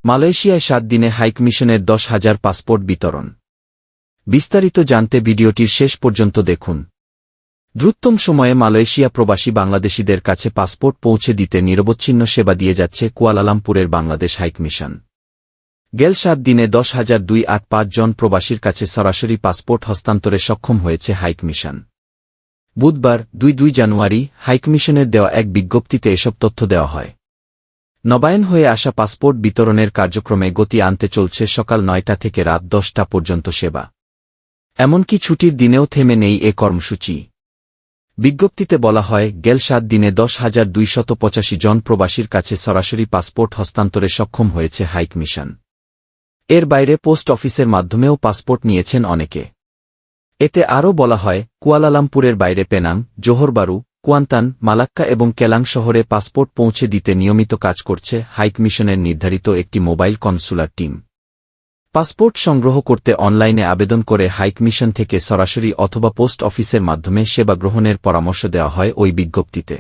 মালয়েশিয়ায় 7 দিনে হাইকমিশনের 10,000 পাসপোর্ট বিতরণ। বিস্তারিত জানতে ভিডিওটির শেষ পর্যন্ত দেখুন। দ্রুততম সময়ে মালয়েশিয়া প্রবাসী বাংলাদেশিদের কাছে পাসপোর্ট পৌঁছে দিতে নিরবচ্ছিন্ন সেবা দিয়ে যাচ্ছে কুয়ালালামপুরের বাংলাদেশ হাইকমিশন। গেল 7 দিনে 10,285 জন প্রবাসীর কাছে সরাসরি পাসপোর্ট হস্তান্তরে সক্ষম হয়েছে হাইকমিশন। বুধবার 2 জানুয়ারি হাইকমিশনের দেওয়া এক বিজ্ঞপ্তিতে এসব তথ্য দেওয়া হয়। নবায়ন হয়ে আসা পাসপোর্ট বিতরণের কার্যক্রমে গতি আনতে চলছে সকাল 9টা থেকে রাত 10টা পর্যন্ত সেবা। এমনকি ছুটির দিনেও থেমে নেই এ কর্মসূচি। বিজ্ঞপ্তিতে বলা হয়, গেল 7 দিনে 10,285 জন প্রবাসীর কাছে সরাসরি পাসপোর্ট হস্তান্তরে সক্ষম হয়েছে হাইকমিশন। এর বাইরে পোস্ট অফিসের মাধ্যমেও পাসপোর্ট নিয়েছেন অনেকে। এতে আরও বলা হয়, কুয়ালালামপুরের বাইরে পেনাং, জোহর বারু, কুয়ান্তান, মালাক্কা এবং কেলাং শহরে পাসপোর্ট পৌঁছে দিতে নিয়মিত কাজ করছে হাইকমিশনের নির্ধারিত একটি মোবাইল কনসুলার টিম। পাসপোর্ট সংগ্রহ করতে অনলাইনে আবেদন করে হাইকমিশন থেকে সরাসরি অথবা পোস্ট অফিসের মাধ্যমে সেবা গ্রহণের পরামর্শ দেওয়া হয় ওই বিজ্ঞপ্তিতে।